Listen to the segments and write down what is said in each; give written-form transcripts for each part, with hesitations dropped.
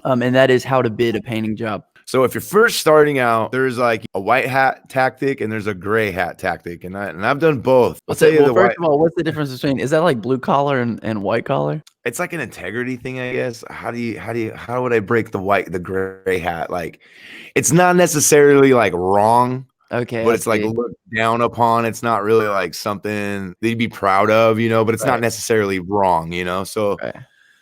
And that is how to bid a painting job. So if you're first starting out, there's like a white hat tactic and there's a gray hat tactic, and I've done both. I'll What's tell it? you Well, the first white. of all, what's the difference between, is that like blue collar and white collar? It's like an integrity thing, I guess. How would I break the gray hat? Like, it's not necessarily like wrong, Okay, but I it's like see. looked down upon. It's not really like something that you'd be proud of, but it's not Right, necessarily wrong. right.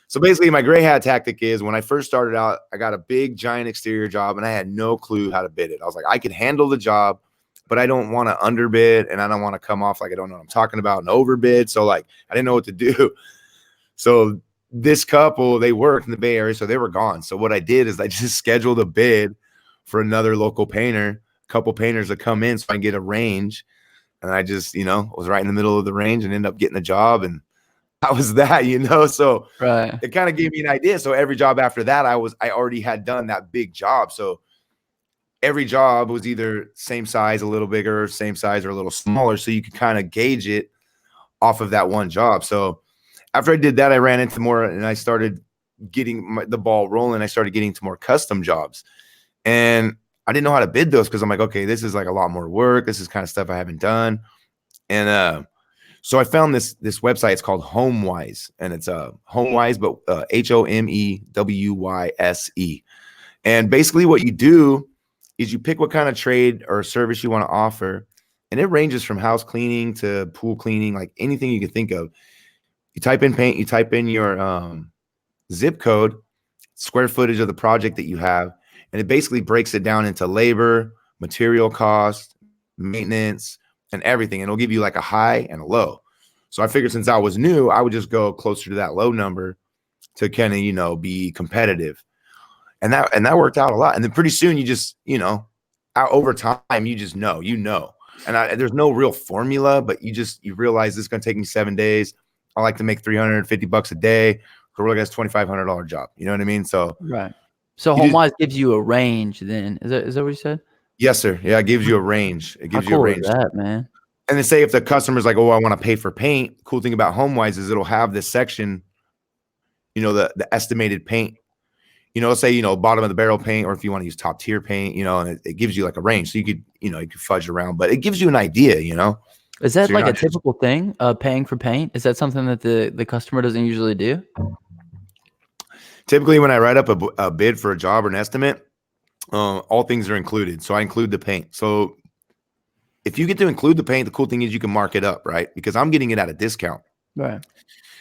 So basically, my gray hat tactic is when I first started out, I got a big giant exterior job and I had no clue how to bid it. I was like, I could handle the job, but I don't want to underbid and I don't want to come off like I don't know what I'm talking about and overbid. So like, I didn't know what to do. So this couple, they worked in the Bay Area, so they were gone. So what I did is I just scheduled a bid for another local painter, a couple painters to come in so I can get a range. And I just, was right in the middle of the range and ended up getting the job. And that was that. So Right. it kind of gave me an idea. So every job after that, I already had done that big job. So every job was either same size, a little bigger, same size, or a little smaller. So you could kind of gauge it off of that one job. So after I did that, I ran into more and I started getting the ball rolling. I started getting to more custom jobs. And I didn't know how to bid those because I'm like, okay, this is like a lot more work. This is kind of stuff I haven't done. And so I found this website. It's called HomeWise, and it's HomeWise, but HOMEWYSE. And basically, what you do is you pick what kind of trade or service you want to offer, and it ranges from house cleaning to pool cleaning, like anything you can think of. You type in paint, you type in your zip code, square footage of the project that you have, and it basically breaks it down into labor, material cost, maintenance, and everything. And it'll give you like a high and a low. So I figured since I was new, I would just go closer to that low number to kind of, be competitive. And that worked out a lot. And then pretty soon you just, over time, you just know. And there's no real formula, but you realize this is going to take me 7 days. I like to make $350 a day. Gorilla gets $2,500 job. You know what I mean? So Right. So HomeWise gives you a range then. Is that what you said? yes, sir. Yeah, it gives you a range. It How gives you a cool is range. that, man? And then say if the customer's like, oh, I want to pay for paint. Cool thing about HomeWise is it'll have this section, the estimated paint. Let's say, bottom of the barrel paint, or if you want to use top tier paint, and it gives you like a range. So you could, you could fudge around, but it gives you an idea, Is that So like a typical thing, paying for paint? Is that something that the customer doesn't usually do? Typically, when I write up a bid for a job or an estimate, all things are included. So I include the paint. So if you get to include the paint, the cool thing is you can mark it up, right? Because I'm getting it at a discount. Right.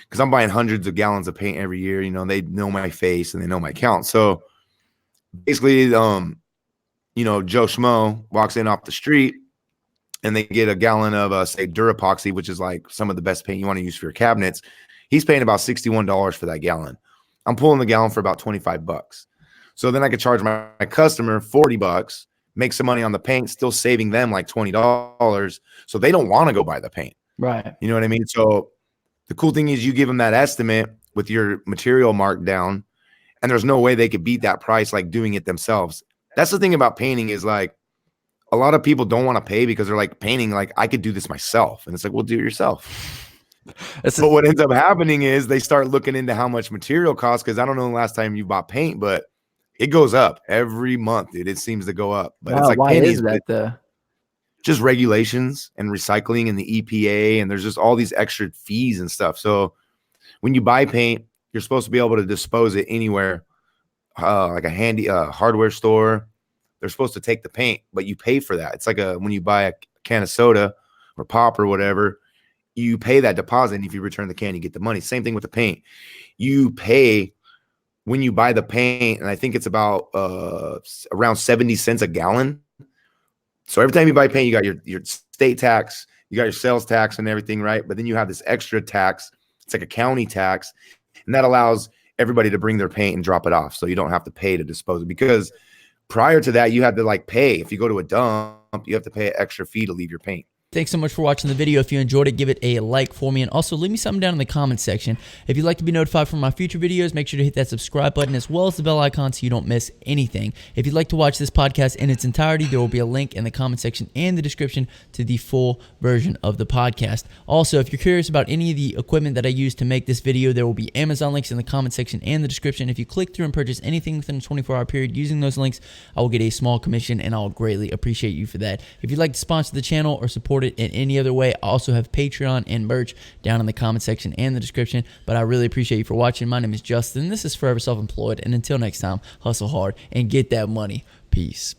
Because I'm buying hundreds of gallons of paint every year. They know my face and they know my count. So basically, Joe Schmo walks in off the street and they get a gallon of, say, Durapoxy, which is like some of the best paint you want to use for your cabinets. He's paying about $61 for that gallon. I'm pulling the gallon for about $25. So then I could charge my customer $40, make some money on the paint, still saving them like $20. So they don't want to go buy the paint. Right. You know what I mean? So the cool thing is you give them that estimate with your material marked down, and there's no way they could beat that price like doing it themselves. That's the thing about painting is like a lot of people don't want to pay because they're like painting, like I could do this myself. And it's like, well, do it yourself. But what ends up happening is they start looking into how much material costs. Cause I don't know the last time you bought paint, but it goes up every month, dude. It seems to go up. But it's like why pennies, is that though? just regulations and recycling and the EPA. And there's just all these extra fees and stuff. So when you buy paint, you're supposed to be able to dispose it anywhere, like a handy hardware store. They're supposed to take the paint, but you pay for that. It's like when you buy a can of soda or pop or whatever, you pay that deposit. And if you return the can, you get the money. Same thing with the paint. You pay when you buy the paint, and I think it's about around 70 cents a gallon. So every time you buy paint, you got your state tax, you got your sales tax and everything, right? But then you have this extra tax. It's like a county tax, and that allows everybody to bring their paint and drop it off. So you don't have to pay to dispose it, because prior to that, you had to like pay. If you go to a dump, you have to pay an extra fee to leave your paint. Thanks so much for watching the video. If you enjoyed it, give it a like for me, and also leave me something down in the comments section. If you'd like to be notified from my future videos, make sure to hit that subscribe button as well as the bell icon so you don't miss anything. If you'd like to watch this podcast in its entirety, there will be a link in the comment section and the description to the full version of the podcast. Also, if you're curious about any of the equipment that I use to make this video, there will be Amazon links in the comment section and the description. If you click through and purchase anything within a 24-hour period using those links, I will get a small commission, and I'll greatly appreciate you for that. If you'd like to sponsor the channel or support it in any other way, I also have Patreon and merch down in the comment section and the description. But I really appreciate you for watching. My name is Justin. This is Forever Self-Employed, and until next time, hustle hard and get that money. Peace.